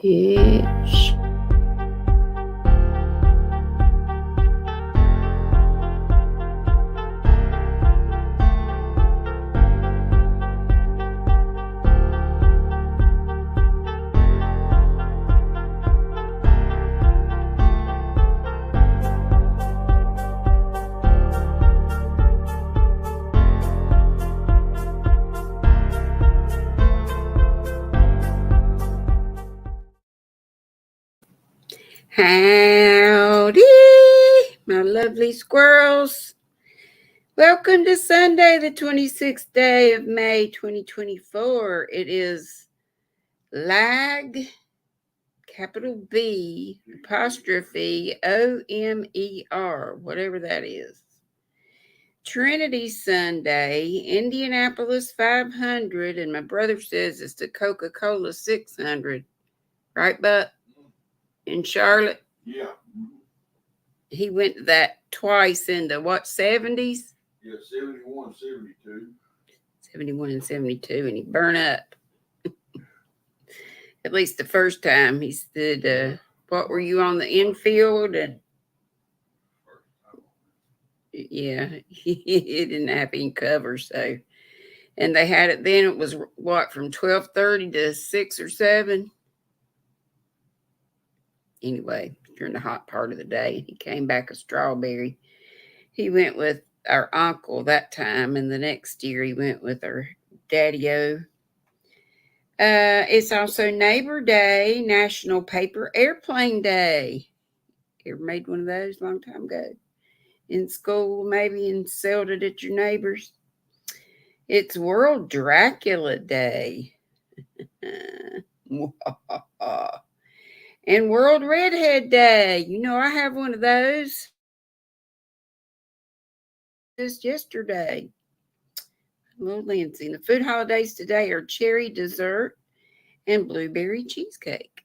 Bitch. Howdy, my lovely squirrels. Welcome to Sunday, the 26th day of May, 2024. It is lag, capital B, apostrophe O-M-E-R, whatever that is. Trinity Sunday, Indianapolis 500, and my brother says it's the Coca-Cola 600. Right, Buck? In Charlotte? Yeah. He went to that twice in the, what, 70s? Yeah, 71, 72. 71 and 72, and he burned up. At least the first time he stood, what were you on the infield? And yeah, he didn't have any cover, so. And they had it then, it was what, from 12:30 to 6 or 7? Anyway, during the hot part of the day, he came back a strawberry. He went with our uncle that time, and the next year he went with our daddy-o. It's also Neighbor Day, National Paper Airplane Day. Ever made one of those a long time ago? In school, maybe, and sold it at your neighbors. It's World Dracula Day. And World Redhead Day. You know, I have one of those. Just yesterday. Little Lindsay. The food holidays today are cherry dessert and blueberry cheesecake.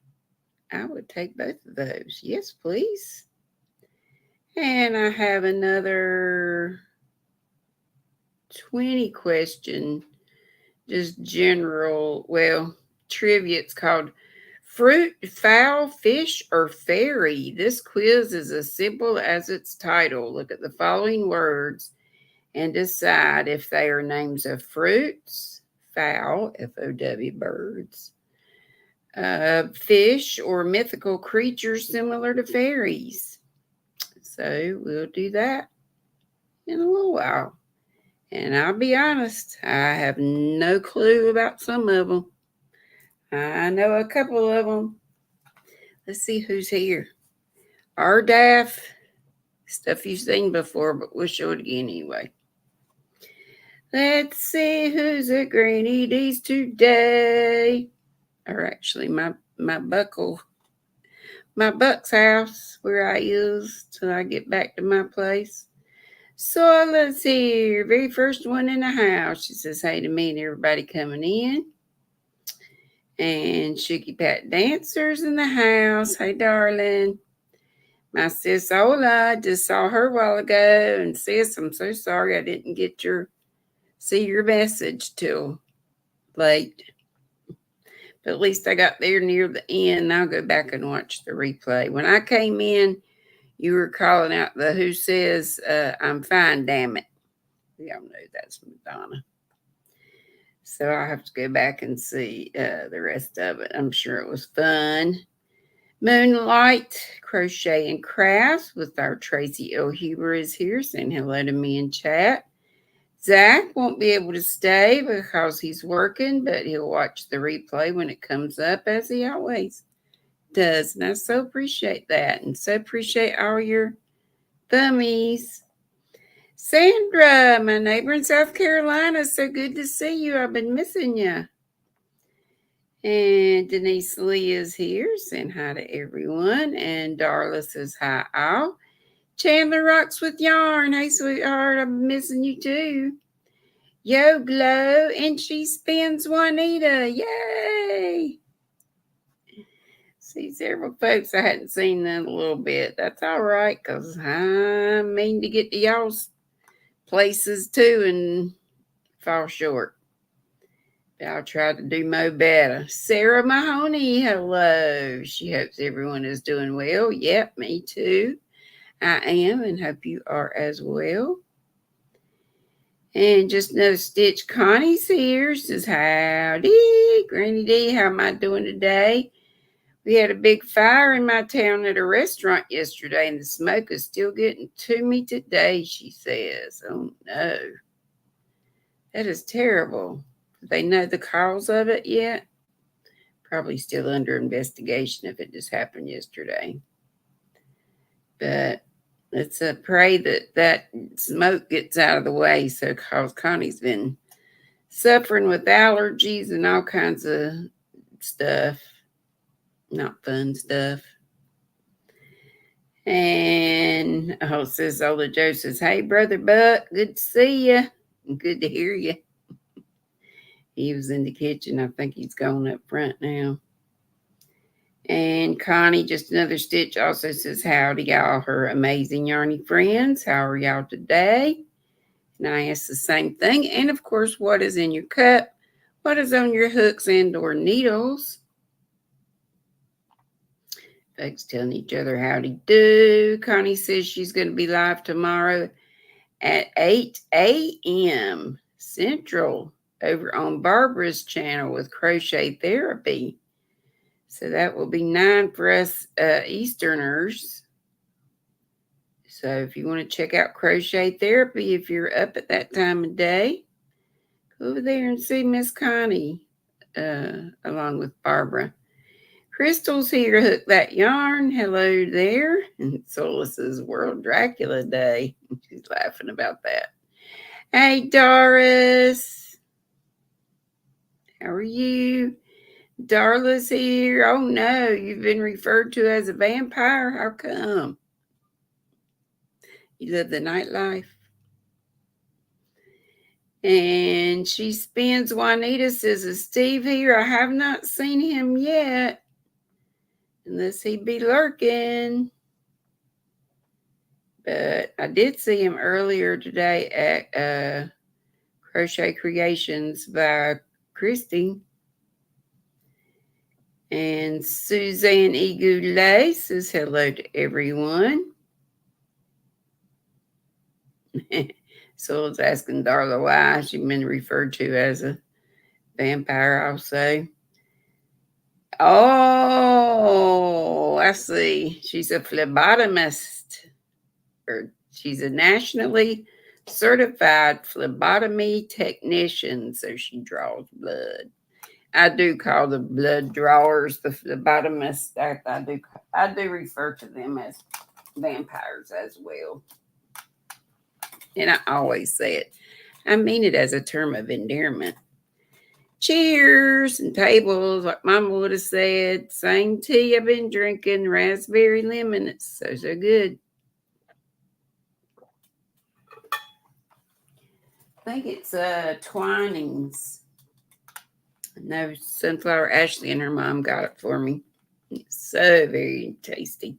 I would take both of those. Yes, please. And I have another 20 question, just general, trivia. It's called Fruit, Fowl, Fish, or Fairy. This quiz is as simple as its title. Look at the following words and decide if they are names of fruits, fowl, F-O-W, birds, fish, or mythical creatures similar to fairies. So we'll do that in a little while. And I'll be honest, I have no clue about some of them. I know a couple of them. Let's see who's here. Ardaff, stuff you've seen before, but we'll show it again anyway. Let's see who's at GrannyDee's today. Or actually, my Buck's house where I is till I get back to my place. So let's see here. Very first one in the house. She says hey to me and everybody coming in. And Shooky Pat Dancer's in the house. Hey, darling. My sis Ola, just saw her a while ago. And sis, I'm so sorry I didn't get see your message till late. But at least I got there near the end. I'll go back and watch the replay. When I came in, you were calling out the Who Says, I'm fine, damn it. Y'all know that's Madonna. So I'll have to go back and see the rest of it. I'm sure it was fun. Moonlight Crochet and Crafts with our Tracy L. Huber is here saying hello to me in chat. Zach won't be able to stay because he's working, but he'll watch the replay when it comes up, as he always does. And I so appreciate that, and so appreciate all your thummies. Sandra, my neighbor in South Carolina, so good to see you. I've been missing you. And Denise Lee is here saying hi to everyone. And Darla says hi all. Chandler rocks with yarn. Hey, sweetheart, I've been missing you too. Yo, Glow, and she spins Juanita. Yay! See several folks I hadn't seen in a little bit. That's all right, because I mean to get to y'all's places too and fall short. I'll try to do mo better. Sarah Mahoney, hello. She hopes everyone is doing well. Yep, me too. I am, and hope you are as well. And just another stitch. Connie's here. Says, howdy, GrannyDee. How am I doing today? We had a big fire in my town at a restaurant yesterday, and the smoke is still getting to me today, she says. Oh, no. That is terrible. Do they know the cause of it yet? Probably still under investigation if it just happened yesterday. But let's pray that smoke gets out of the way. So, cause Connie's been suffering with allergies and all kinds of stuff. Not fun stuff. And says Ola Joe says, hey, Brother Buck, good to see you. Good to hear you. He was in the kitchen. I think he's gone up front now. And Connie, just another stitch, also says, howdy, y'all, her amazing yarny friends. How are y'all today? And I ask the same thing. And, of course, what is in your cup? What is on your hooks and or needles? Folks telling each other howdy do. Connie says she's going to be live tomorrow at 8 a.m. Central over on Barbara's channel with Crochet Therapy. So that will be 9 for us Easterners. So if you want to check out Crochet Therapy, if you're up at that time of day, go over there and see Miss Connie along with Barbara. Crystal's here, Hook That Yarn. Hello there. And Solis's World Dracula Day. She's laughing about that. Hey, Doris. How are you? Darla's here. Oh, no. You've been referred to as a vampire. How come? You live the nightlife. And she spins. Juanita says, is Steve here? I have not seen him yet. Unless he be lurking. But I did see him earlier today at Crochet Creations by Christy. And Suzanne E. Goulet says hello to everyone. So I was asking Darla why she's been referred to as a vampire, I'll say. Oh, I see. She's a phlebotomist. Or she's a nationally certified phlebotomy technician, so she draws blood. I do call the blood drawers the phlebotomists. I do refer to them as vampires as well. And I always say it. I mean it as a term of endearment. Cheers and tables, like Mama would have said. Same tea I've been drinking, raspberry lemon. It's so good. I think it's Twinings. No, Sunflower Ashley and her mom got it for me. It's so very tasty.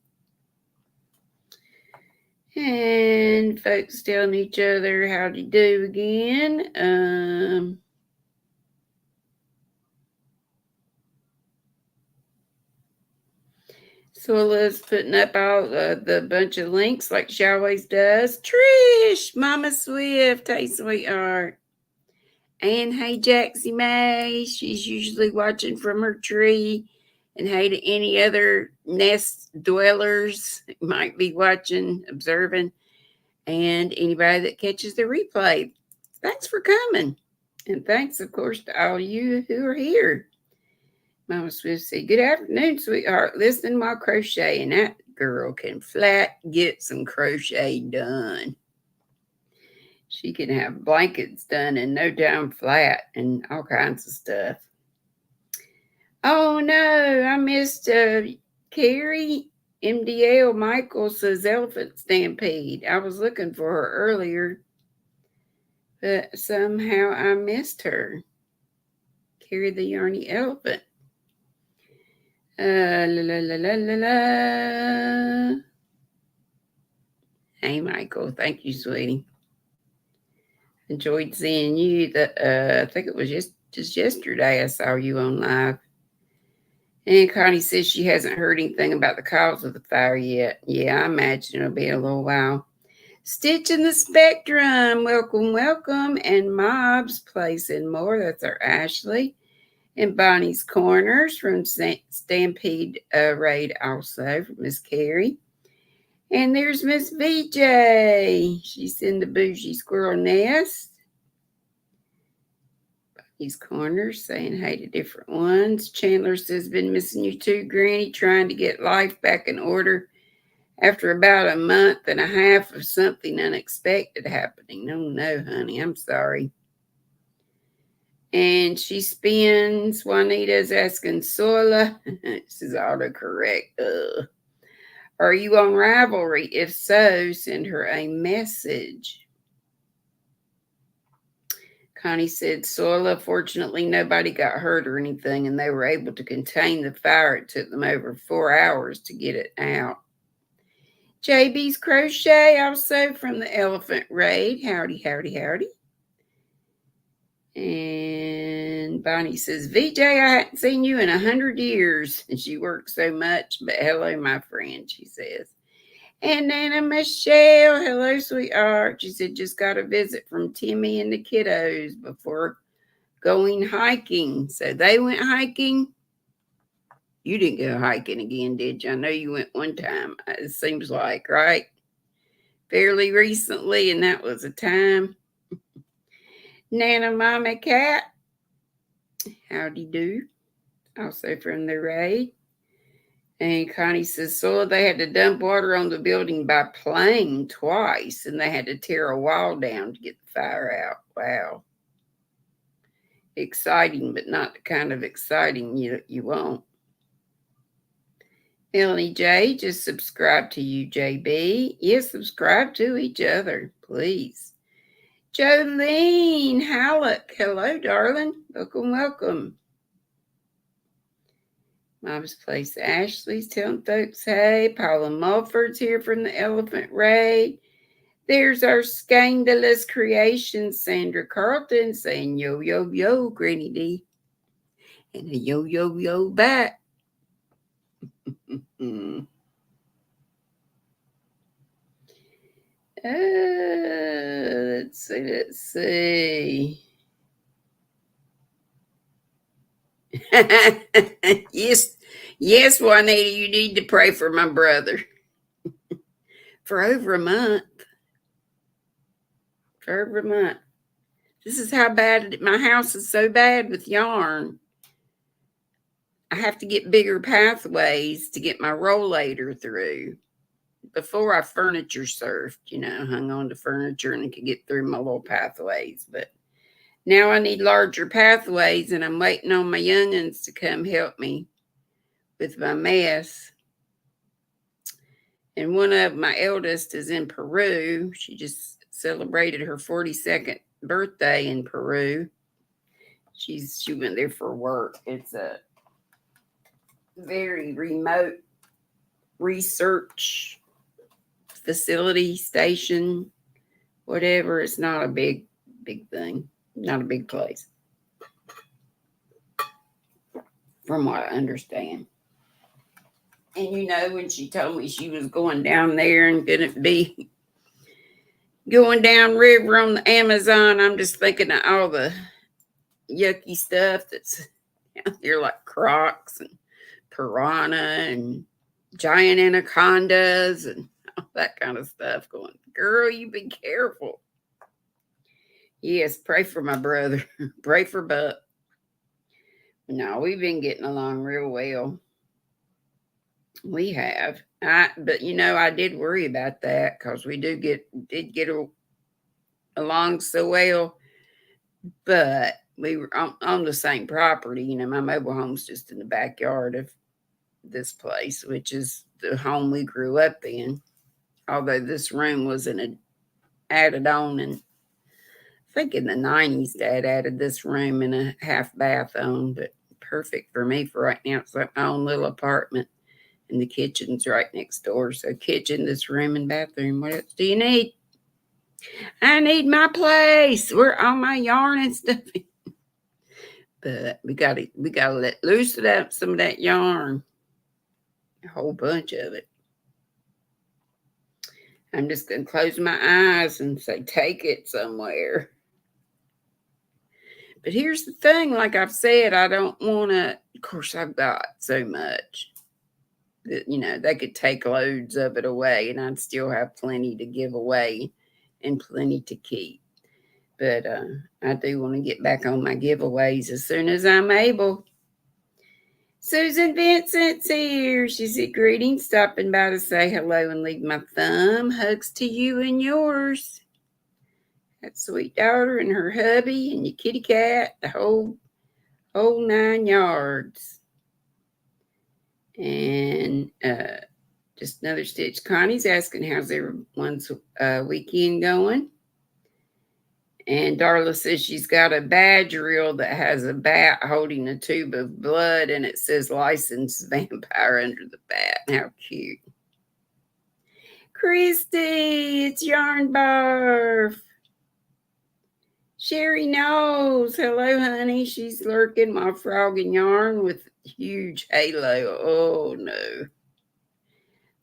And folks telling each other how to do again. So Liz putting up all the bunch of links like she always does. Trish, Mama Swift, hey sweetheart. And hey Jaxie May, she's usually watching from her tree. And hey to any other nest dwellers that might be watching, observing. And anybody that catches the replay. Thanks for coming. And thanks, of course, to all you who are here. Mama Swift said, good afternoon, sweetheart. Listening while crocheting. That girl can flat get some crochet done. She can have blankets done in no time flat and all kinds of stuff. Oh, no, I missed Carrie. MDL Michael says Elephant Stampede. I was looking for her earlier, but somehow I missed her. Carrie the Yarny Elephant. La, la, la, la, la, la. Hey, Michael. Thank you, sweetie. Enjoyed seeing you. I think it was just Just yesterday I saw you on live. And Connie says she hasn't heard anything about the cause of the fire yet. Yeah, I imagine it'll be a little while. Stitch in the Spectrum, welcome, welcome. And Mob's Place and More, that's our Ashley. And Bonnie's Corners from Stampede Raid also, from Miss Carrie. And there's Miss VJ. She's in the Bougie Squirrel Nest. Bonnie's Corners saying hey to different ones. Chandler says, been missing you too, Granny, trying to get life back in order after about a month and a half of something unexpected happening. Oh no, honey, I'm sorry. And she spins. Juanita's asking Sola. This is autocorrect. Are you on Ravelry? If so, send her a message. Connie said, Sola, fortunately, nobody got hurt or anything, and they were able to contain the fire. It took them over 4 hours to get it out. JB's Crochet, also from the Elephant Raid. Howdy, howdy, howdy. And Bonnie says, VJ, I hadn't seen you in 100 years. And she works so much, but hello, my friend, she says. And Nana Michelle, hello, sweetheart. She said, just got a visit from Timmy and the kiddos before going hiking. So they went hiking. You didn't go hiking again, did you? I know you went one time, it seems like, right? Fairly recently, and that was a time. Nana Mama Cat, howdy do, also from the raid. And Connie says, so they had to dump water on the building by plane twice, and they had to tear a wall down to get the fire out. Wow. Exciting, but not the kind of exciting you want. Melanie J, just subscribe to you, JB. Yes, subscribe to each other, please. Jolene Halleck, hello, darling. Welcome, welcome. Mom's Place Ashley's telling folks hey. Paula Mulford's here from the Elephant Raid. There's our scandalous creation, Sandra Carlton, saying yo, yo, yo, GrannyDee. And a yo, yo, yo back. Let's see. Yes, Juanita, you need to pray for my brother. For over a month. This is how bad my house is, so bad with yarn. I have to get bigger pathways to get my rollator through. Before I furniture surfed, hung on to furniture and could get through my little pathways. But now I need larger pathways, and I'm waiting on my young'uns to come help me with my mess. And one of my eldest is in Peru. She just celebrated her 42nd birthday in Peru. She went there for work. It's a very remote research facility, station, whatever. It's not a big thing, not a big place, from what I understand. And when she told me she was going down there and gonna be going down river on the Amazon, I'm just thinking of all the yucky stuff that's out there, like crocs and piranha and giant anacondas and all that kind of stuff. Going, girl, you be careful. Yes, pray for my brother. Pray for Buck. No, we've been getting along real well. We have. But I did worry about that, because we did get along so well. But we were on the same property. My mobile home's just in the backyard of this place, which is the home we grew up in. Although this room was added on, and I think in the 90s, Dad added this room and a half bath on. But perfect for me for right now. It's like my own little apartment. And the kitchen's right next door. So kitchen, this room, and bathroom. What else do you need? I need my place where all my yarn and stuff. But we gotta let loose it up some of that yarn. A whole bunch of it. I'm just gonna close my eyes and say, take it somewhere. But here's the thing, like I've said, I don't wanna, of course I've got so much that, they could take loads of it away and I'd still have plenty to give away and plenty to keep. But I do want to get back on my giveaways as soon as I'm able. Susan Vincent's here. She said, greetings, stopping by to say hello and leave my thumb. Hugs to you and yours. That sweet daughter and her hubby and your kitty cat, the whole 9 yards. And just another stitch. Connie's asking, how's everyone's weekend going? And Darla says she's got a badge reel that has a bat holding a tube of blood and it says licensed vampire under the bat. How cute. Christy, it's Yarn Barf. Sherry knows. Hello, honey. She's lurking my frog and yarn with huge halo. Oh, no.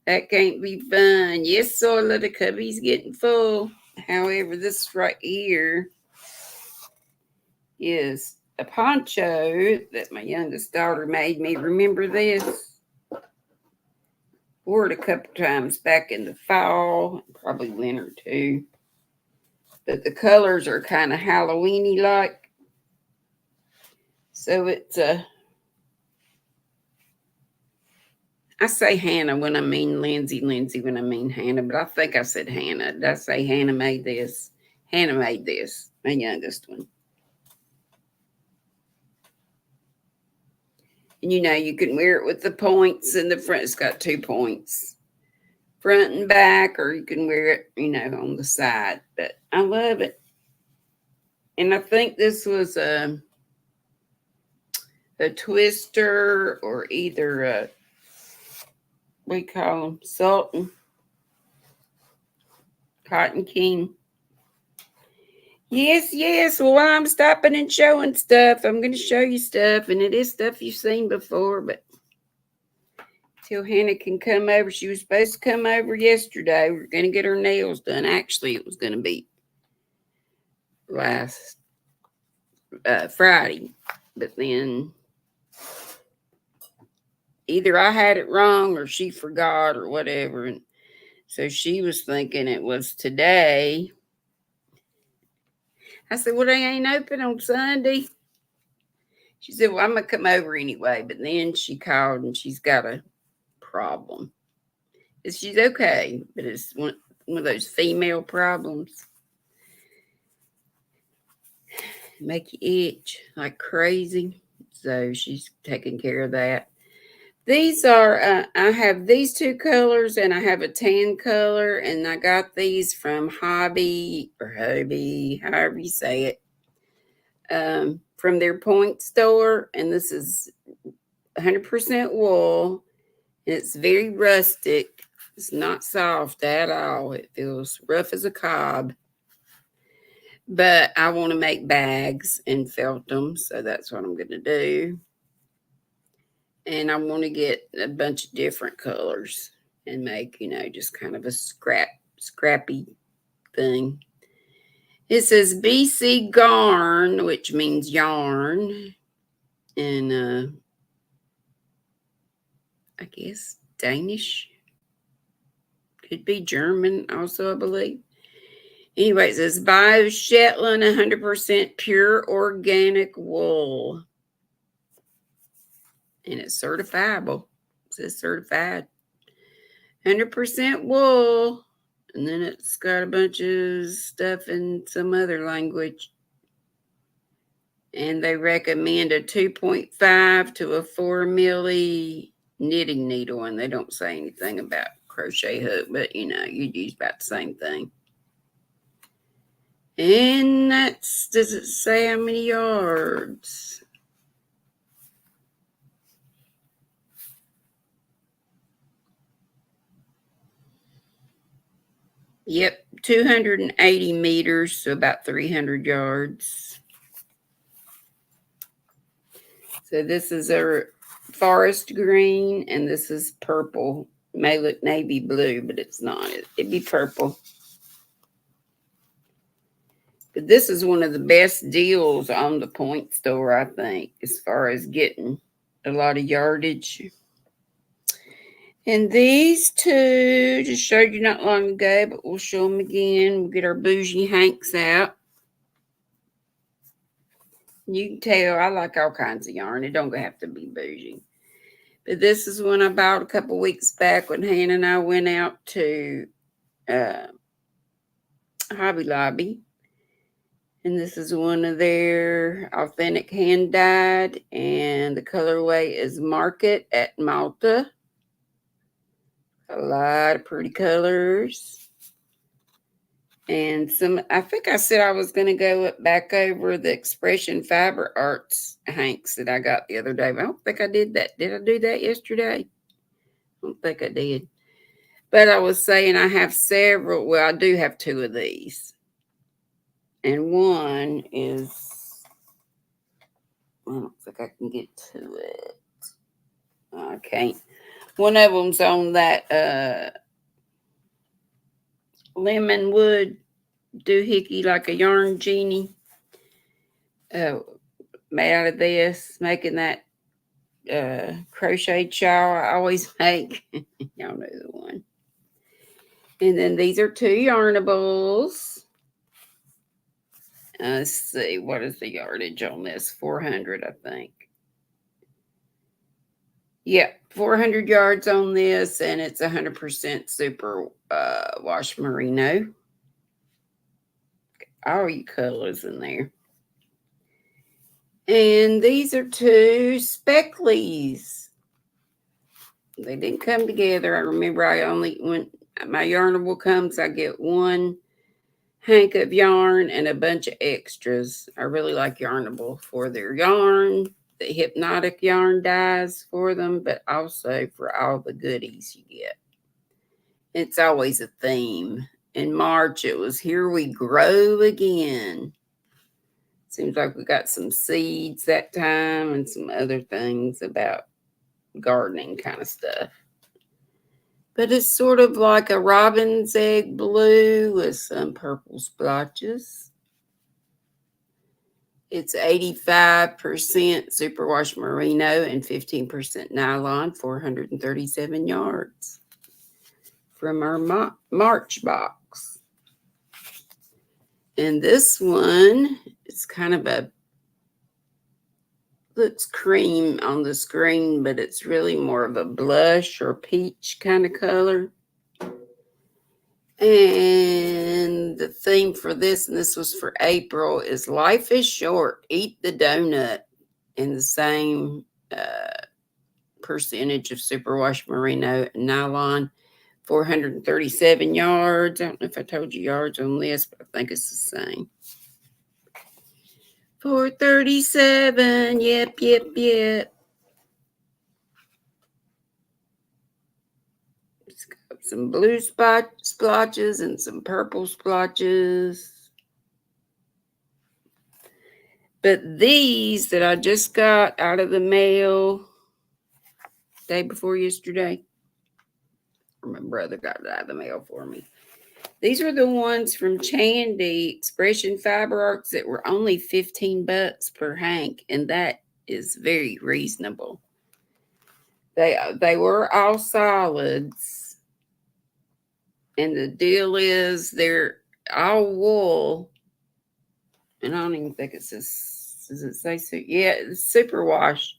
That can't be fun. Yes, Soila, the cubby's getting full. However, this right here is a poncho that my youngest daughter made me. Remember this? Wore it a couple times back in the fall, probably winter too. But the colors are kind of Halloween-y like. So it's I say Hannah when I mean Lindsay, Lindsay when I mean Hannah, but I think I said Hannah. Did I say Hannah made this? Hannah made this, my youngest one. And you can wear it with the points in the front. It's got 2 points, front and back, or you can wear it, on the side. But I love it. And I think this was a twister or either a, we call them Sultan, Cotton King. Yes. Well, I'm stopping and showing stuff. I'm going to show you stuff, and it is stuff you've seen before, but till Hannah can come over. She was supposed to come over yesterday. We were going to get her nails done. Actually, it was going to be last Friday, but then either I had it wrong or she forgot or whatever. And so she was thinking it was today. I said, well, they ain't open on Sunday. She said, well, I'm going to come over anyway. But then she called and she's got a problem. She's okay, but it's one of those female problems. Make you itch like crazy. So she's taking care of that. These are, I have these 2 colors and I have a tan color, and I got these from Hobby, however you say it, from their point store. And this is 100% wool. And it's very rustic. It's not soft at all. It feels rough as a cob. But I want to make bags and felt them, so that's what I'm going to do. And I want to get a bunch of different colors and make, just kind of a scrappy thing. It says BC Garn, which means yarn. And I guess Danish. Could be German also, I believe. Anyway, it says Bio Shetland 100% pure organic wool. And it's certifiable. It says certified. 100% wool. And then it's got a bunch of stuff in some other language. And they recommend a 2.5 to a 4 milli knitting needle. And they don't say anything about crochet hook, but you'd use about the same thing. And does it say how many yards? Yep, 280 meters, so about 300 yards. So this is a forest green, and this is purple. It may look navy blue, but it's not. It'd be purple. But this is one of the best deals on the point store, I think, as far as getting a lot of yardage. And these two just showed you not long ago, but we'll show them again. We'll get our bougie hanks out. You can tell I like all kinds of yarn. It don't have to be bougie. But this is one I bought a couple weeks back when Hannah and I went out to Hobby Lobby. And this is one of their authentic hand dyed. And the colorway is Market at Malta. A lot of pretty colors. And some, I think I said I was going to go back over the Expression Fiber Arts hanks that I got the other day. But I don't think I did that. Did I do that yesterday? I don't think I did. But I was saying I have several. Well, I do have two of these. And one is, I don't think I can get to it. I can't. One of them's on that lemon wood doohickey, like a yarn genie, made out of this, making that crocheted shawl I always make. Y'all know the one. And then these are two yarnables. Let's see, what is the yardage on this? 400, I think. Yeah, 400 yards on this, and it's 100% super wash merino. All your colors in there. And these are two specklies. They didn't come together. I remember when my yarnable comes, I get one hank of yarn and a bunch of extras. I really like yarnable for their yarn, the hypnotic yarn dyes for them, but also for all the goodies you get. It's always a theme. In March, it was Here We Grow Again. Seems like we got some seeds that time and some other things about gardening kind of stuff. But it's sort of like a robin's egg blue with some purple splotches. It's 85% superwash merino and 15% nylon, 437 yards from our March box. And this one is kind of looks cream on the screen, but it's really more of a blush or peach kind of color. And the theme for this, and this was for April, is Life is Short, Eat the Donut, in the same percentage of superwash merino and nylon, 437 yards. I don't know if I told you yards on this, but I think it's the same. 437, yep. It's got some blue splotches and some purple splotches. But these that I just got out of the mail day before yesterday, or my brother got it out of the mail for me. These are the ones from Chandy Expression Fiber Arts that were only $15 per hank, and that is very reasonable. They were all solids, and the deal is they're all wool, and I don't even think it says, does it say so? Yeah, it's superwash,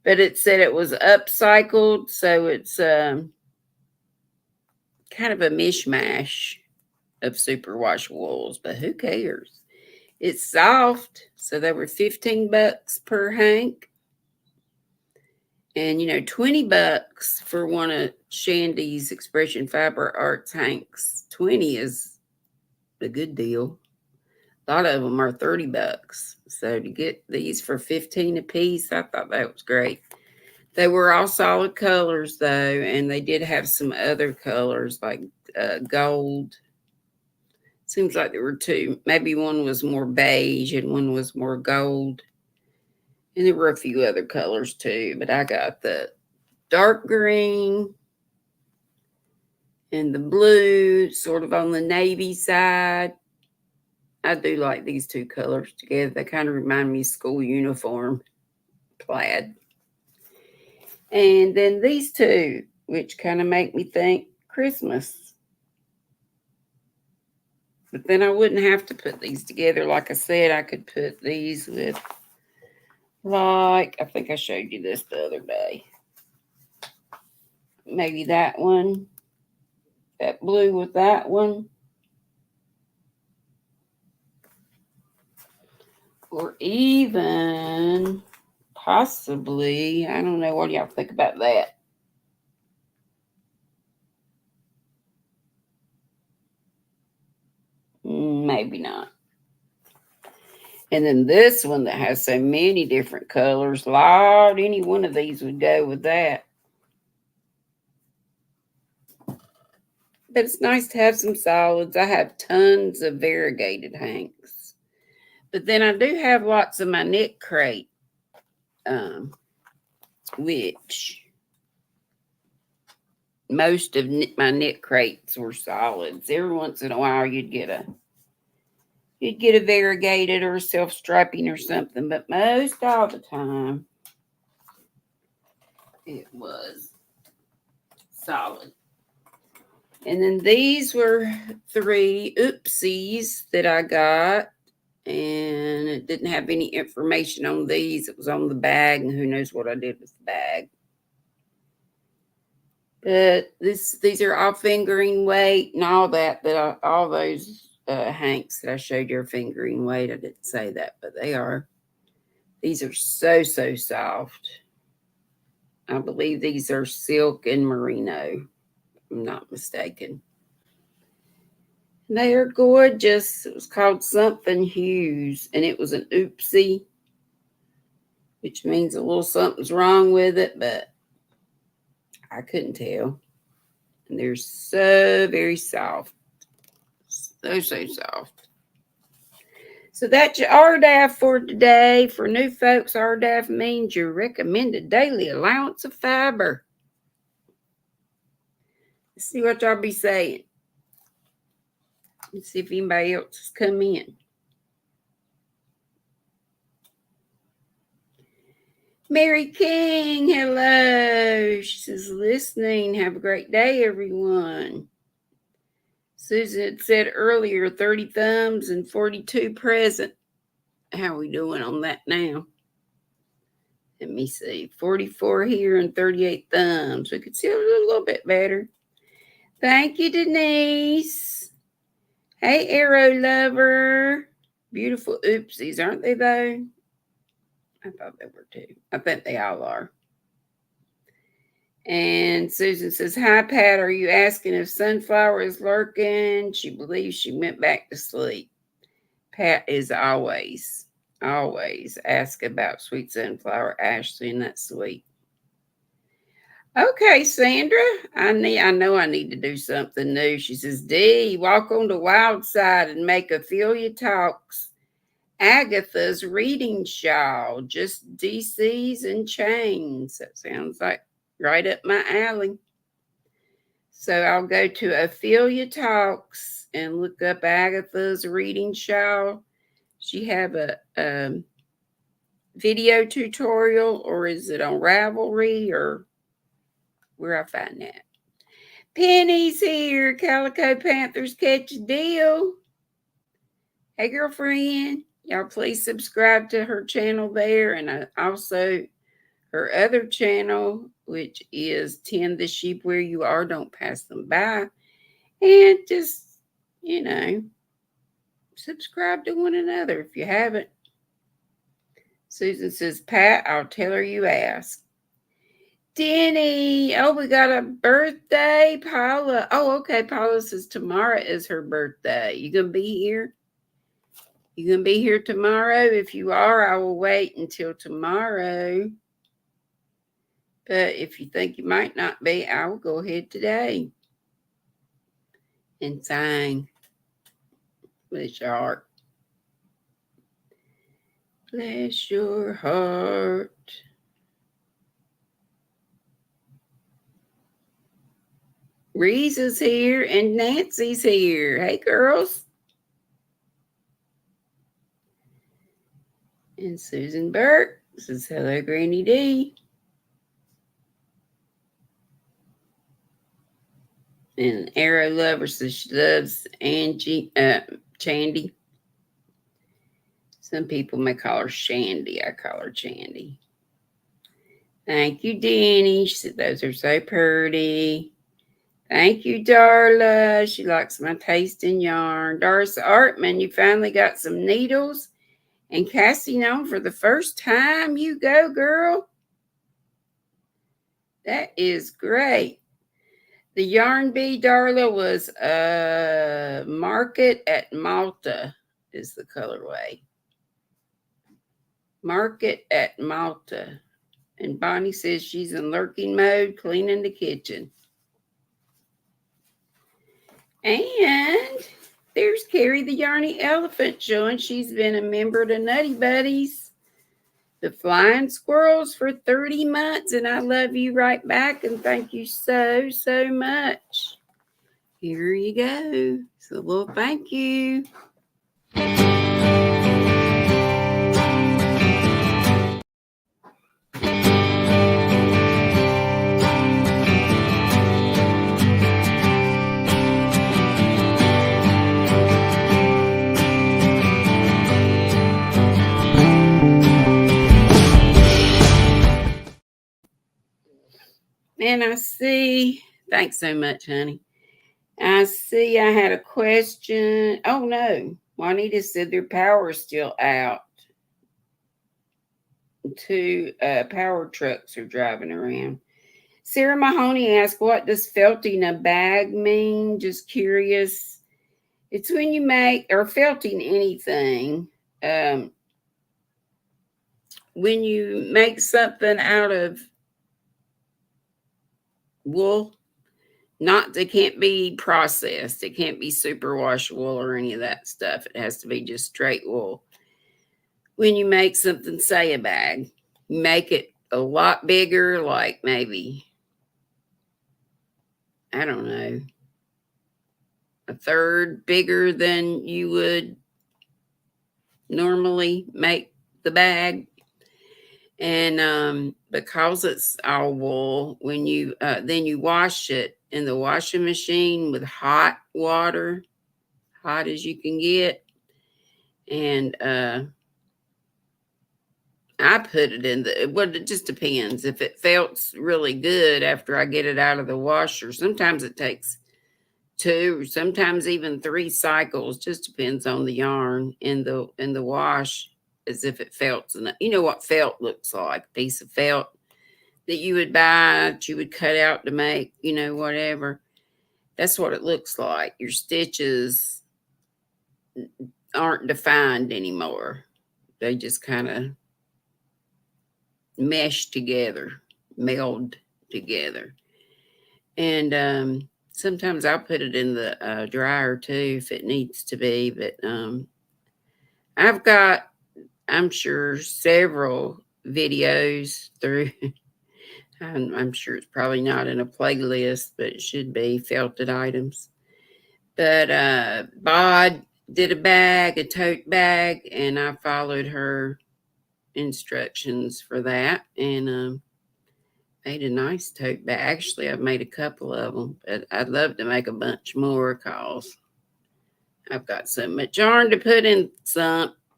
but it said it was upcycled, so it's kind of a mishmash of superwash wools, but who cares? It's soft, so they were $15 per hank. And, $20 for one of Shandy's Expression Fiber Arts hanks. 20 is a good deal. A lot of them are $30. So to get these for 15 a piece, I thought that was great. They were all solid colors, though, and they did have some other colors like gold. Seems like there were two. Maybe one was more beige and one was more gold. And there were a few other colors too, but I got the dark green and the blue, sort of on the navy side. I do like these two colors together. They kind of remind me of school uniform, plaid. And then these two, which kind of make me think Christmas. But then I wouldn't have to put these together. Like I said, I could put these with, like, I think I showed you this the other day. Maybe that one, that blue with that one. Or even possibly, I don't know, what do y'all think about that? Maybe not. And then this one that has so many different colors, Lord, any one of these would go with that. But it's nice to have some solids. I have tons of variegated hanks. But then I do have lots of my knit crate, which most of my knit crates were solids. Every once in a while you'd get a variegated or a self-striping or something, but most all the time it was solid. And then these were 3 oopsies that I got, and it didn't have any information on these. It was on the bag, and who knows what I did with the bag. But these are all fingering weight and all that. All those hanks that I showed you are fingering weight. I didn't say that, but they are. These are so soft. I believe these are silk and merino, if I'm not mistaken. They are gorgeous. It was called something Hues, and it was an oopsie, which means a little something's wrong with it, but I couldn't tell. And they're so very soft. So soft. So that's your RDAF for today. For new folks, RDAF means your recommended daily allowance of fiber. Let's see what y'all be saying. Let's see if anybody else has come in. Mary King, hello. She says, listening. Have a great day, everyone. Susan had said earlier, 30 thumbs and 42 present. How are we doing on that now? Let me see. 44 here and 38 thumbs. We could see a little bit better. Thank you, Denise. Hey, Arrow Lover. Beautiful oopsies, aren't they, though? I thought they were too. I think they all are. And Susan says, hi, Pat. Are you asking if Sunflower is lurking? She believes she went back to sleep. Pat is always ask about Sweet Sunflower Ashley, and that's sweet. Okay, Sandra, I know I need to do something new. She says, Dee, walk on the wild side and make Ophelia Talks Agatha's reading shawl, just DCs and chains. That sounds like right up my alley. So I'll go to Ophelia Talks and look up Agatha's reading shawl. She have a video tutorial, or is it on Ravelry, or where I find that? Penny's here. Calico Panthers catch a deal. Hey, girlfriend. Y'all please subscribe to her channel there, and also her other channel, which is Tend the Sheep Where You Are, Don't Pass Them By. And just, subscribe to one another if you haven't. Susan says, Pat, I'll tell her you asked. Deni, oh, we got a birthday. Paula, oh, okay. Paula says tomorrow is her birthday. You gonna be here? You gonna be here tomorrow? If you are, I will wait until tomorrow. But if you think you might not be, I will go ahead today and sing with your heart. Bless your heart. Reese is here and Nancy's here. Hey, girls. And Susan Burke says, hello, GrannyDee. And Arrow Lover says she loves Chandy. Some people may call her Shandy. I call her Chandy. Thank you, Deni. She said, those are so pretty. Thank you, Darla. She likes my taste in yarn. Doris Artman, you finally got some needles and casting on for the first time. You go, girl. That is great. The yarn bee, Darla, was Market at Malta is the colorway. Market at Malta. And Bonnie says she's in lurking mode, cleaning the kitchen. And there's Carrie the Yarny Elephant showing she's been a member to Nutty Buddies. The Flying Squirrels for 30 months. And I love you right back. And thank you so, so much. Here you go. So, well, thank you. And I see, thanks so much, honey. I see I had a question. Oh, no. Juanita said their power is still out. 2 power trucks are driving around. Sarah Mahoney asked, what does felting a bag mean? Just curious. It's when you make, or felting anything, when you make something out of wool, it can't be processed. It can't be superwash wool or any of that stuff. It has to be just straight wool. When you make something, say a bag, make it a lot bigger, like maybe, I don't know, a third bigger than you would normally make the bag. And because it's all wool, when you then you wash it in the washing machine with hot water, hot as you can get. And I put it in it just depends. If it felts really good after I get it out of the washer, sometimes it takes 2 or sometimes even 3 cycles. Just depends on the yarn in the wash, as if it felts. And you know what felt looks like, a piece of felt that you would buy, that you would cut out to make, whatever. That's what it looks like. Your stitches aren't defined anymore. They just kind of mesh together, meld together. And sometimes I'll put it in the dryer too if it needs to be. But I've got, I'm sure, several videos through. I'm sure it's probably not in a playlist, but it should be felted items. But Bod did a tote bag, and I followed her instructions for that, and made a nice tote bag. Actually, I've made a couple of them, but I'd love to make a bunch more because I've got so much yarn to put in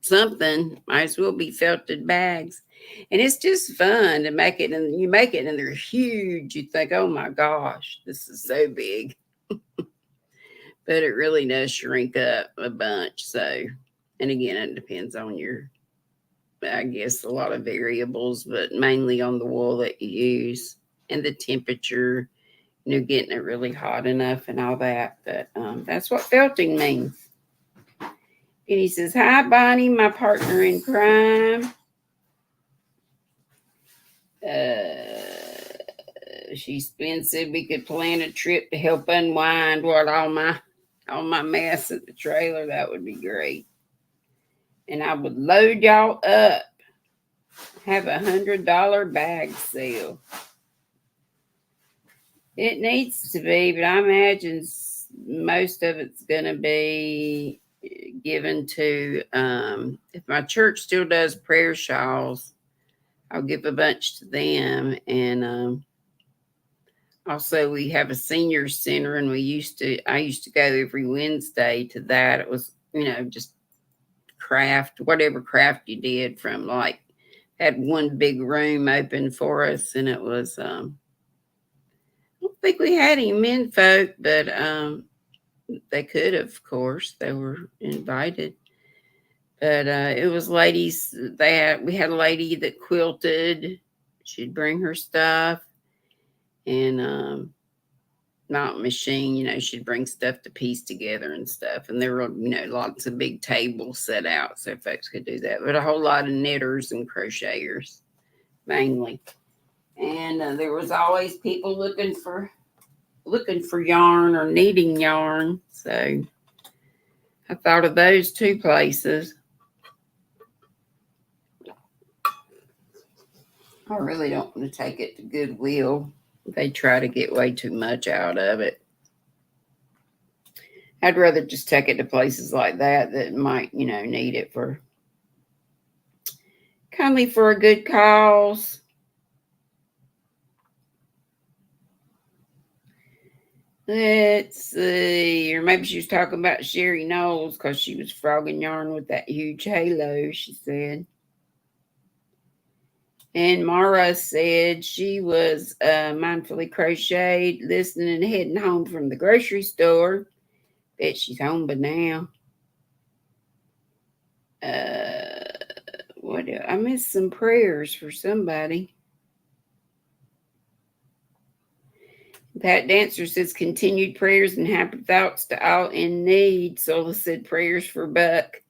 something. Might as well be felted bags. And it's just fun to make it, and you make it and they're huge. You think, oh my gosh, this is so big. But it really does shrink up a bunch. So, and again, it depends on I guess, a lot of variables, but mainly on the wool that you use and the temperature, getting it really hot enough and all that. But that's what felting means. And he says, hi, Bonnie, my partner in crime. She's been said we could plan a trip to help unwind all my mess at the trailer. That would be great. And I would load y'all up have $100 bag sale. It needs to be, but I imagine most of it's going to be given to, if my church still does prayer shawls, I'll give a bunch to them. And also we have a senior center, and I used to go every Wednesday to that. It was, just craft, whatever craft you did, from like, had one big room open for us, and it was, I don't think we had any men folk, but they could have, of course. They were invited. But it was ladies. We had a lady that quilted. She'd bring her stuff, and not machine. She'd bring stuff to piece together and stuff. And there were, lots of big tables set out so folks could do that. But a whole lot of knitters and crocheters, mainly. And there was always people looking for yarn or needing yarn. So I thought of those two places. I really don't want to take it to Goodwill. They try to get way too much out of it. I'd rather just take it to places like that might, need it for kindly for a good cause. Let's see. Or maybe she was talking about Sherry Knowles because she was frogging yarn with that huge halo, she said. And Mara said she was mindfully crocheted, listening and heading home from the grocery store. Bet she's home by now. What else? I missed some prayers for somebody. Pat Dancer says continued prayers and happy thoughts to all in need. Sola said prayers for Buck.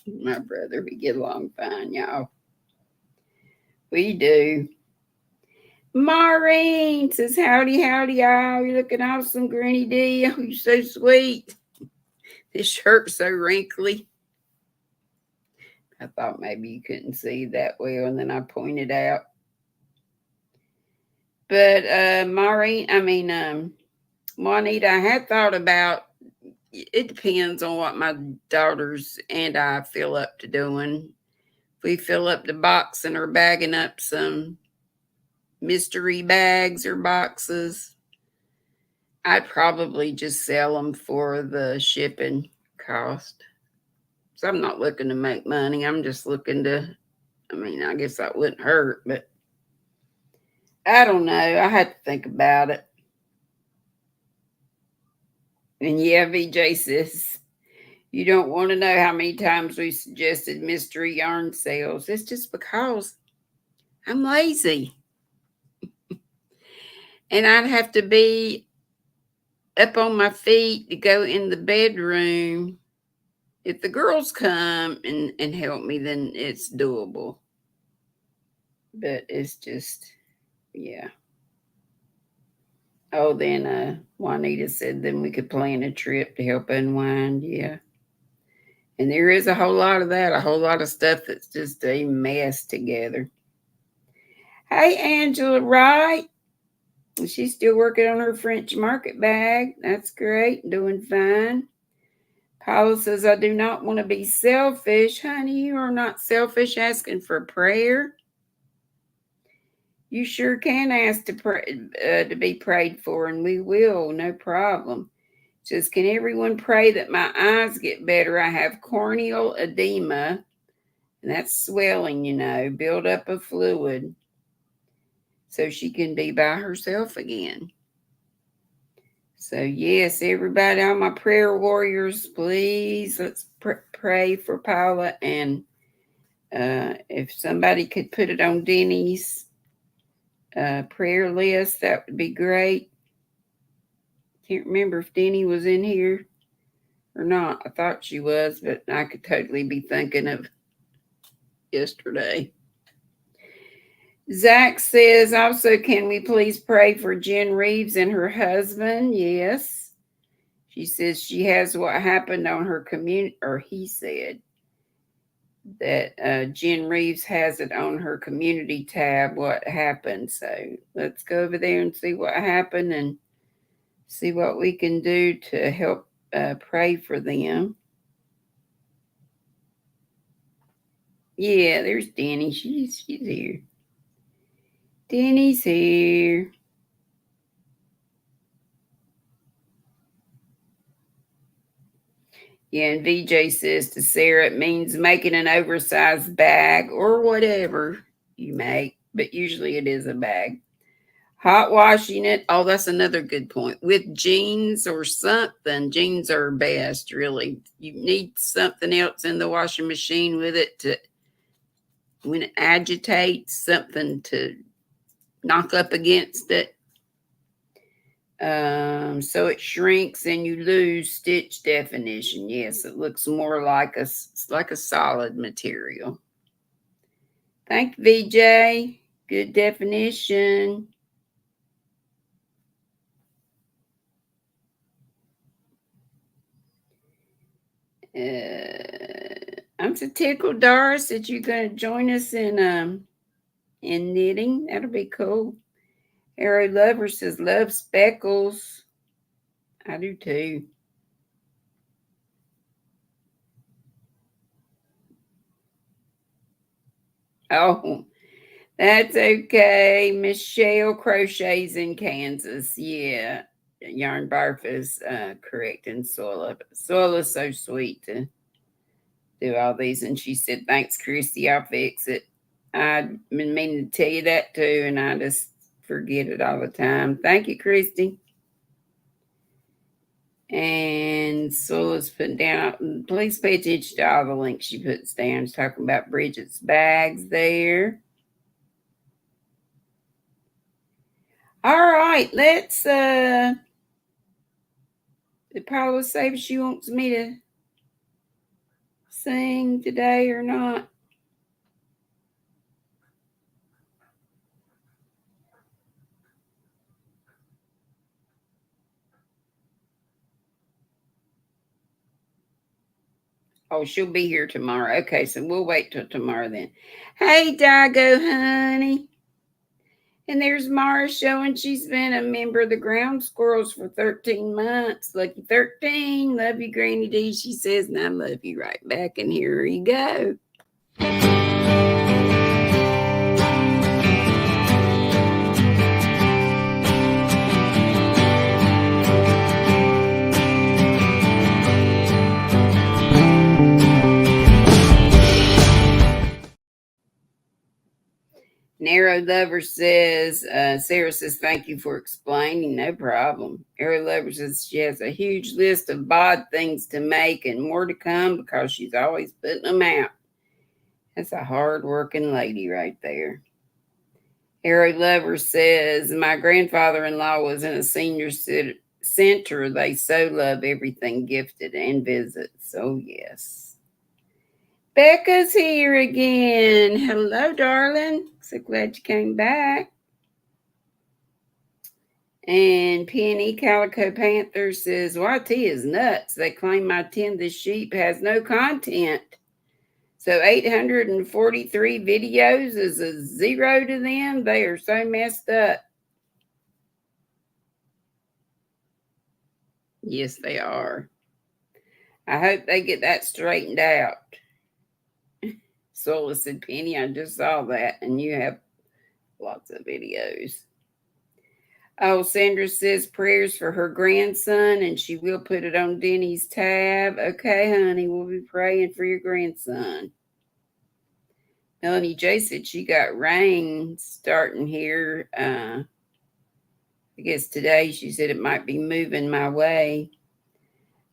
My brother, we get along fine, y'all. We do. Maureen says, howdy, y'all. You're looking awesome, GrannyDee. Oh, you're so sweet. This shirt's so wrinkly. I thought maybe you couldn't see that well, and then I pointed out. But Juanita, I had thought about, it depends on what my daughters and I feel up to doing. If we fill up the box and are bagging up some mystery bags or boxes, I'd probably just sell them for the shipping cost. So I'm not looking to make money. I'm just looking to, I guess that wouldn't hurt, but I don't know. I had to think about it. And yeah, VJ says, you don't want to know how many times we suggested mystery yarn sales. It's just because I'm lazy. And I'd have to be up on my feet to go in the bedroom. If the girls come and help me, then it's doable. But it's just, yeah. Oh, then Juanita said then we could plan a trip to help unwind. Yeah. And there is a whole lot of that, a whole lot of stuff that's just a mess together. Hey, Angela Wright. She's still working on her French market bag. That's great. Doing fine. Paula says, I do not want to be selfish. Honey, you are not selfish asking for prayer. You sure can ask to be prayed for, and we will, no problem. Says, can everyone pray that my eyes get better? I have corneal edema, and that's swelling, build up of fluid, so she can be by herself again. So, yes, everybody, all my prayer warriors, please, let's pray for Paula. And if somebody could put it on Deni's prayer list, that would be great. Can't remember if Deni was in here or not. I thought she was, but I could totally be thinking of yesterday. Zach says, also, can we please pray for Jen Reeves and her husband? Yes. She says she has what happened on her community, or he said that Jen Reeves has it on her community tab, what happened. So let's go over there and see what happened and see what we can do to help pray for them. Yeah, there's Deni. She's here. Deni's here. Yeah, and VJ says to Sarah, it means making an oversized bag or whatever you make, but usually it is a bag. Hot washing it. Oh, that's another good point. With jeans or something, jeans are best, really. You need something else in the washing machine with it to, when it agitates, something to knock up against it. So it shrinks and you lose stitch definition. Yes, it looks more like a solid material. Thank you, VJ. Good definition. I'm so tickled, Doris, that you're going to join us in knitting. That'll be cool. Arrow Lover says love speckles. I do too. Oh, that's okay. Michelle crochets in Kansas. Yeah. Yarn Barf is correct in Sola. Sola is so sweet to do all these. And she said, thanks, Christy. I'll fix it. I've been meaning to tell you that too, and I just forget it all the time. Thank you, Christy. And Sola's putting down, please pay attention to all the links she puts down. She's talking about Bridget's bags there. All right, let's did Paula say if she wants me to sing today or not? Oh, she'll be here tomorrow. Okay, so we'll wait till tomorrow then. Hey, Dago, honey. And there's Mara showing she's been a member of the Ground Squirrels for 13 months. Lucky 13. Love you, GrannyDee. She says, and I love you right back. And here you go. Arrow Lover says, Sarah says, thank you for explaining. No problem. Arrow Lover says she has a huge list of bod things to make and more to come because she's always putting them out. That's a hard-working lady right there. Arrow Lover says, my grandfather-in-law was in a senior center. They so love everything gifted and visits. Oh, yes. Becca's here again. Hello, darling. So glad you came back. And Penny Calico Panther says, YT is nuts. They claim my 10th sheep has no content. So 843 videos is a zero to them. They are so messed up. Yes, they are. I hope they get that straightened out. Sola said, Penny, I just saw that, and you have lots of videos. Oh, Sandra says prayers for her grandson, and she will put it on Deni's tab. Okay, honey, we'll be praying for your grandson. Melanie J said she got rain starting here. I guess today she said it might be moving my way.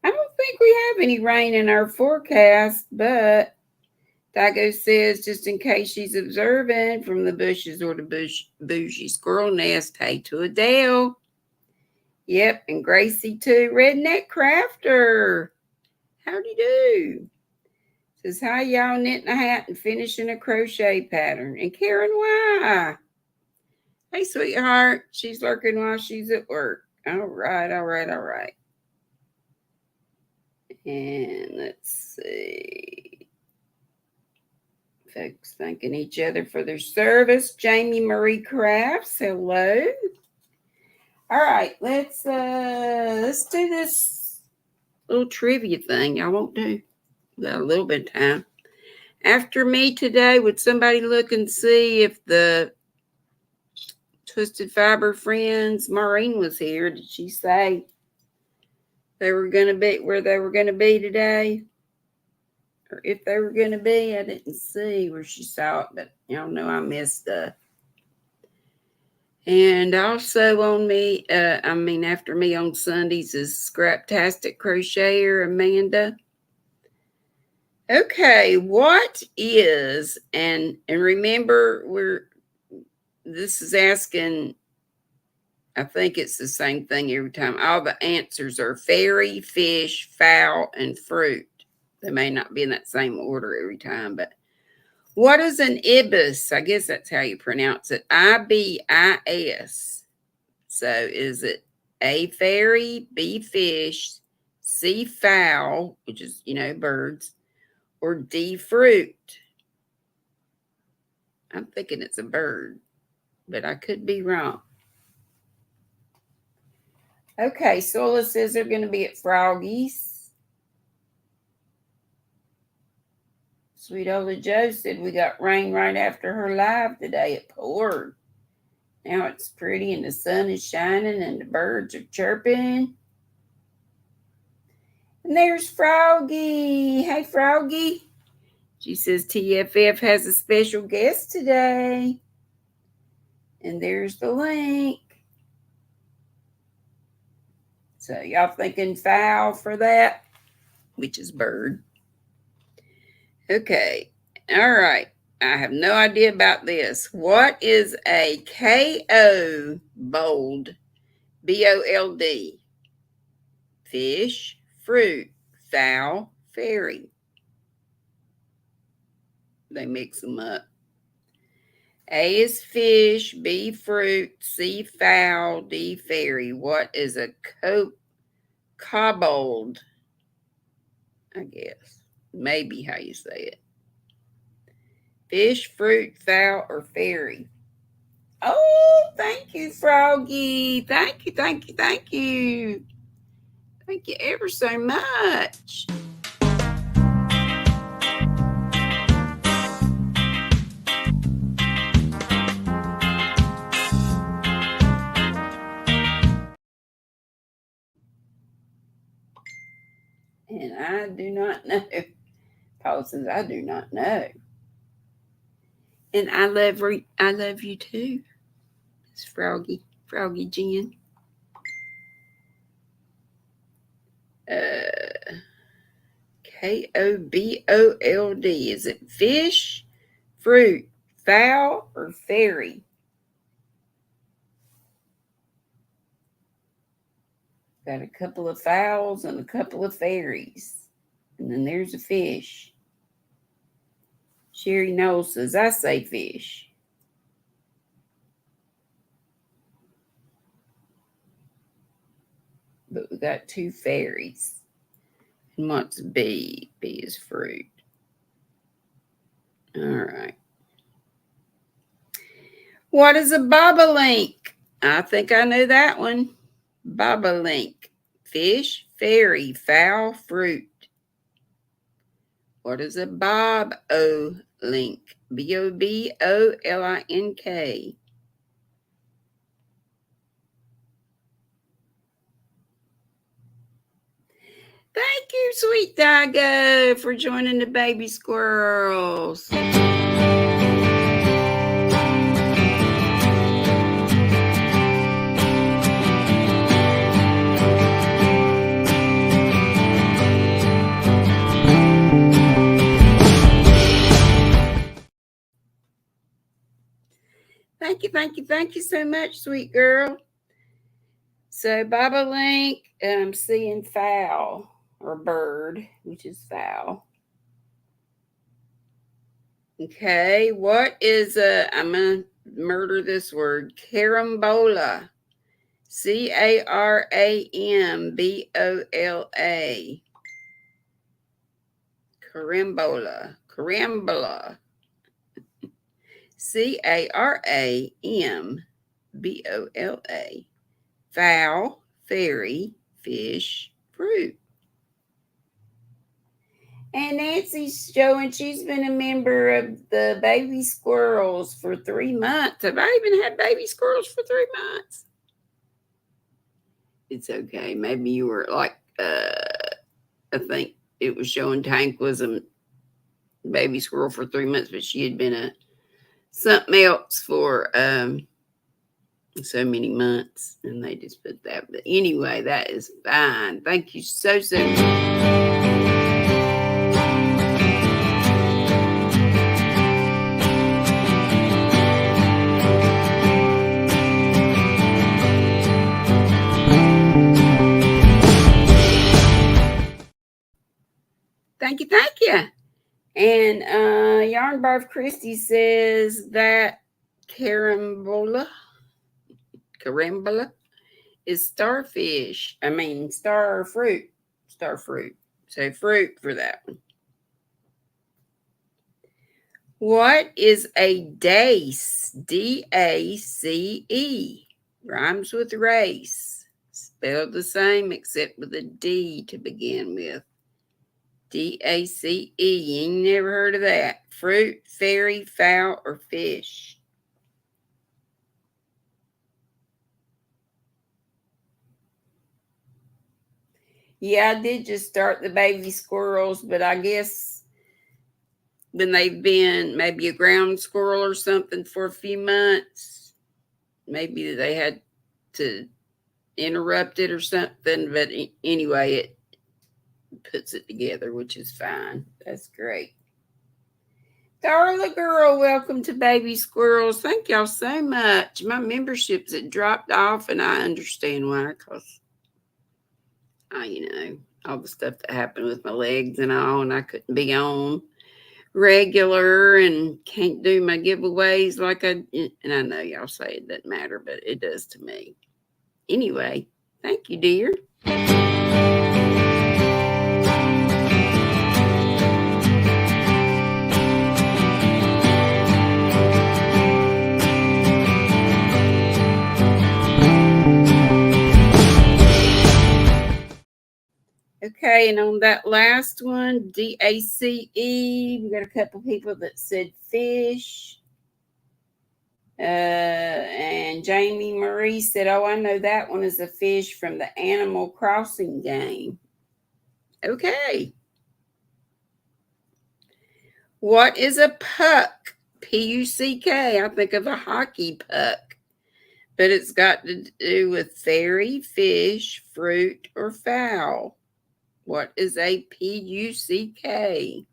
I don't think we have any rain in our forecast, but Dago says, just in case she's observing from the bushes or the bougie squirrel nest, hey to Adele. Yep, and Gracie too. Redneck Crafter. Howdy do. Says, hi, y'all, knitting a hat and finishing a crochet pattern. And Karen, why? Hey, sweetheart. She's lurking while she's at work. All right. And let's see. Folks thanking each other for their service. Jamie Marie Crafts, hello. All right, let's do this little trivia thing. I won't do. We got a little bit of time. After me today, would somebody look and see if the Twisted Fiber friends, Maureen was here. Did she say they were going to be where they were going to be today? Or if they were going to be? I didn't see where she saw it, but y'all know I missed stuff. And also on me, after me on Sundays is Scraptastic Crocheter Amanda. Okay, what is, and remember, this is asking, I think it's the same thing every time. All the answers are fairy, fish, fowl, and fruit. They may not be in that same order every time, but what is an ibis? I guess that's how you pronounce it. IBIS. So is it A, fairy, B, fish, C, fowl, which is, birds, or D, fruit? I'm thinking it's a bird, but I could be wrong. Okay, Sola says they're going to be at Froggy's. Sweet Ola Joe said we got rain right after her live today. It poured. Now it's pretty and the sun is shining and the birds are chirping. And there's Froggy. Hey, Froggy. She says TFF has a special guest today. And there's the link. So y'all thinking fowl for that? Which is bird. Okay. All right. I have no idea about this. What is a KO bold? BOLD. Fish, fruit, fowl, fairy. They mix them up. A is fish, B fruit, C fowl, D fairy. What is a kobold? I guess. Maybe how you say it. Fish, fruit, fowl, or fairy? Oh, thank you, Froggy. Thank you, thank you, thank you. Thank you ever so much. And I do not know. Paul says, I do not know. And I love you too. It's Froggy Jen. KOBOLD. Is it fish, fruit, fowl, or fairy? Got a couple of fowls and a couple of fairies. And then there's a fish. Sherry Knowles says, I say fish. But we got two fairies. And what's B? B is fruit. All right. What is a bobolink? I think I know that one. Bobolink. Fish, fairy, fowl, fruit. What is a bobolink? BOBOLINK. Thank you, Sweet Dago, for joining the baby squirrels. Thank you so much, sweet girl. So bobolink, I'm seeing fowl or bird, which is fowl. Okay, what is I'm going to murder this word, carambola. CARAMBOLA. Carambola. Carambola. Fowl, fairy, fish, fruit. And Nancy's showing she's been a member of the baby squirrels for 3 months. Have I even had baby squirrels for 3 months? It's okay. Maybe you were like, I think it was showing Tank was a baby squirrel for 3 months, but she had been a something else for so many months, and they just put that. But anyway, that is fine. Thank you so much. Thank you. And Yarn Barf Christie says that carambola is starfish. I mean star fruit. So fruit for that one. What is a dace? D-A-C-E. Rhymes with race. Spelled the same except with a D to begin with. D-A-C-E. You ain't never heard of that. Fruit, fairy, fowl, or fish. Yeah, I did just start the baby squirrels, but I guess when they've been maybe a ground squirrel or something for a few months, maybe they had to interrupt it or something. But anyway, it puts it together, which is fine. That's great. Darla girl, welcome to Baby Squirrels. Thank y'all so much. My memberships had dropped off, and I understand why, because all the stuff that happened with my legs and all, and I couldn't be on regular and can't do my giveaways and I know y'all say it doesn't matter, but it does to me. Anyway, thank you, dear. Okay, and on that last one, D-A-C-E, we got a couple people that said fish. And Jamie Marie said, oh, I know that one is a fish from the Animal Crossing game. Okay. What is a puck? P-U-C-K. I think of a hockey puck. But it's got to do with fairy, fish, fruit, or fowl. What is a P-U-C-K?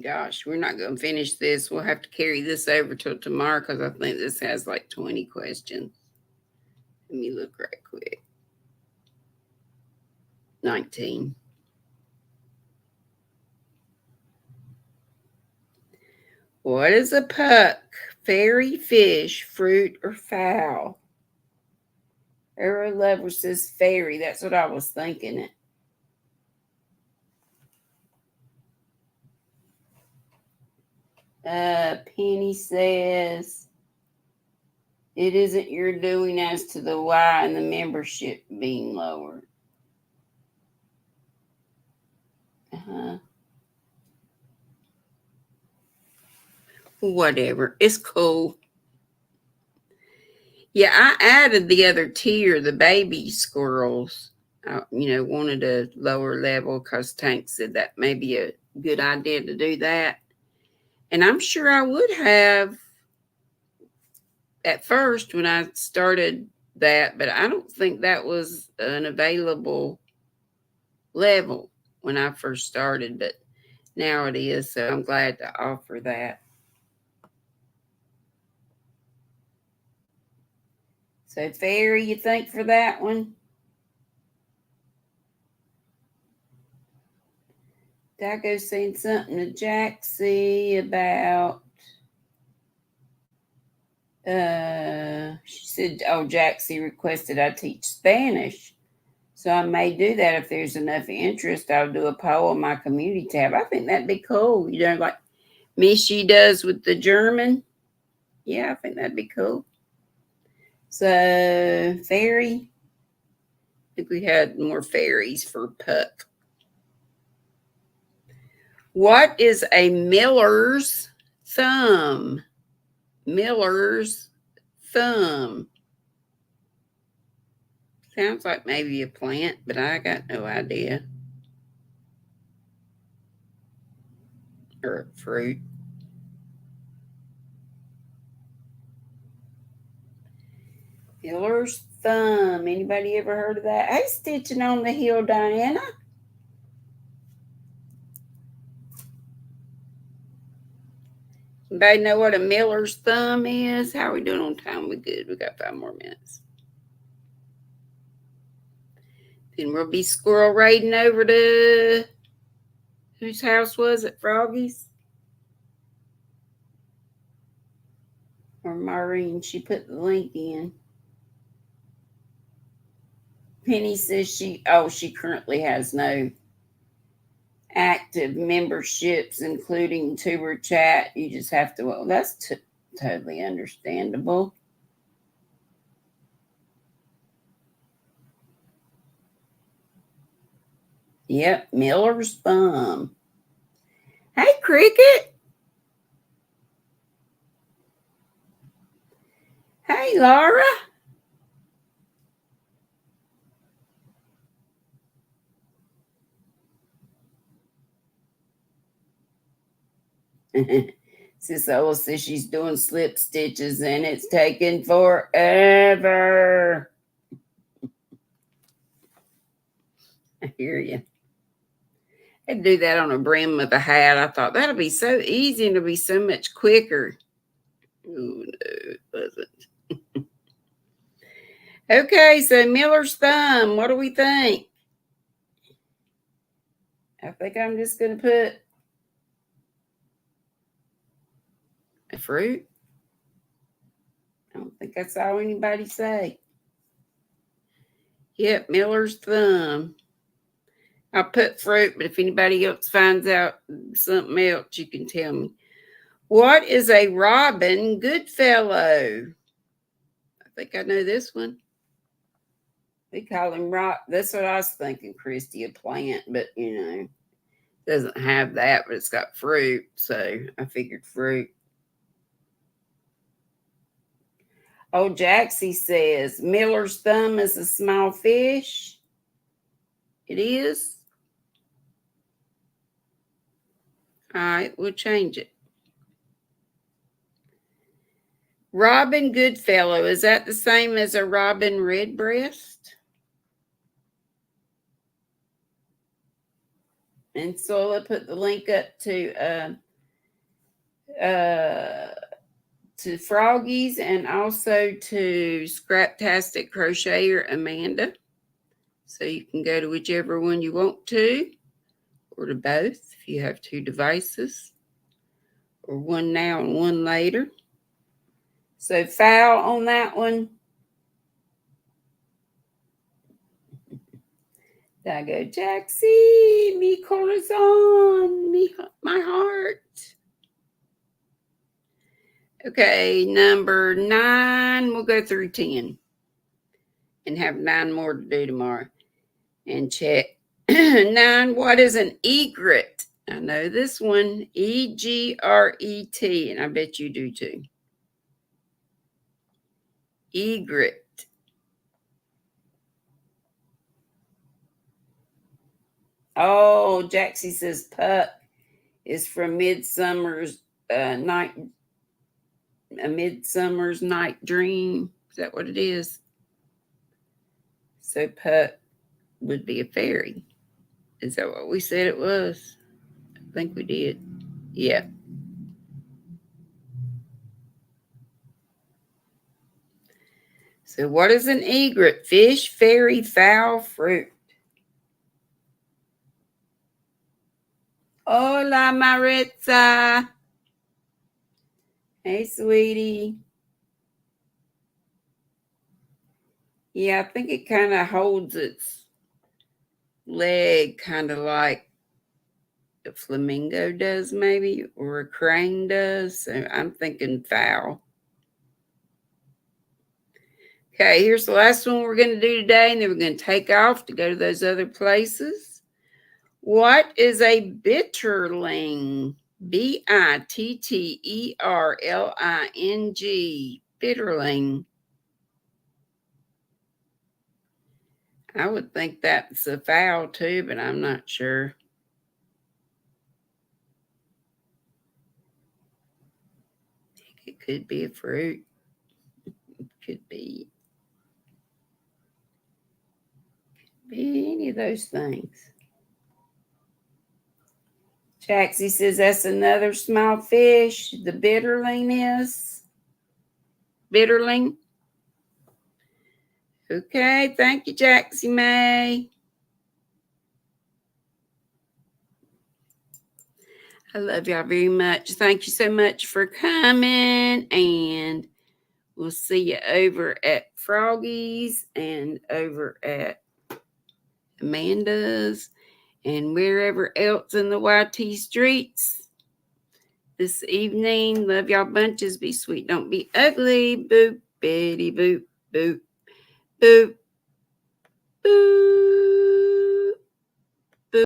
Gosh, we're not going to finish this. We'll have to carry this over till tomorrow because I think this has like 20 questions. Let me look right quick. 19. What is a puck? Fairy, fish, fruit, or fowl? Arrow Lover says fairy. That's what I was thinking. Penny says it isn't your doing as to the why and the membership being lowered. Whatever. It's cool. Yeah, I added the other tier, the baby squirrels. I, wanted a lower level because Tank said that may be a good idea to do that. And I'm sure I would have at first when I started that, but I don't think that was an available level when I first started, but now it is, so I'm glad to offer that. So fairy, you think for that one? Dago's saying something to Jaxie about she said, oh, Jaxie requested I teach Spanish. So I may do that if there's enough interest. I'll do a poll on my community tab. I think that'd be cool. You know, like Missy does with the German. Yeah, I think that'd be cool. So fairy. I think we had more fairies for Puck. What is a miller's thumb? Miller's thumb. Sounds like maybe a plant, but I got no idea. Or a fruit. Miller's thumb. Anybody ever heard of that? Hey, Stitching on the Hill, Diana. Anybody know what a miller's thumb is? How are we doing on time? We good. We got 5 more minutes. Then we'll be squirrel raiding over to whose house was it? Froggy's? Or Maureen? She put the link in. Penny says she currently has no active memberships, including tuber chat. You just have to, well, that's totally understandable. Yep, Miller's thumb. Hey, Cricket. Hey, Laura. Sis Ola says she's doing slip stitches and it's taking forever. I hear you. I'd do that on a brim of a hat. I thought that'll be so easy and it'll be so much quicker. Oh, no, it wasn't. Okay, so Miller's thumb. What do we think? I think I'm just going to put a fruit. I don't think that's all anybody say. Yep, Miller's thumb. I'll put fruit, but if anybody else finds out something else, you can tell me. What is a Robin Goodfellow? I think I know this one. We call him rock. That's what I was thinking, Christy, a plant, but doesn't have that, but it's got fruit, so I figured fruit. Oh, Jaxie says Miller's thumb is a small fish. It is. All right, we'll change it. Robin Goodfellow, is that the same as a robin redbreast? And Sola put the link up to Froggies and also to Scraptastic Crocheter Amanda. So you can go to whichever one you want to, or to both if you have 2 devices, or one now and one later. So foul on that one. There I go, Jaxie, me corazon, me, my heart. Okay, number 9, we'll go through 10 and have 9 more to do tomorrow and check. 9, what is an egret? I know this one, E-G-R-E-T, and I bet you do too. Egret. Oh, Jaxie says Puck is from Midsummer's Night. A Midsummer's Night Dream. Is that what it is? So Puck would be a fairy. Is that what we said it was? I think we did. Yeah. So what is an egret? Fish, fairy, fowl, fruit. Hola, Maritza. Hey, sweetie. Yeah, I think it kind of holds its leg kind of like a flamingo does, maybe, or a crane does. So I'm thinking fowl. Okay, here's the last one we're going to do today, and then we're going to take off to go to those other places. What is a bitterling? Bitterling. Bitterling. I would think that's a fowl too, but I'm not sure. It could be a fruit. It could be any of those things. Jaxie says that's another small fish. The bitterling is. Bitterling. Okay, thank you, Jaxie May. I love y'all very much. Thank you so much for coming, and we'll see you over at Froggy's and over at Amanda's and wherever else in the YT streets this evening. Love y'all bunches. Be sweet, don't be ugly. Boop, bitty, boop, boop, boop, boop.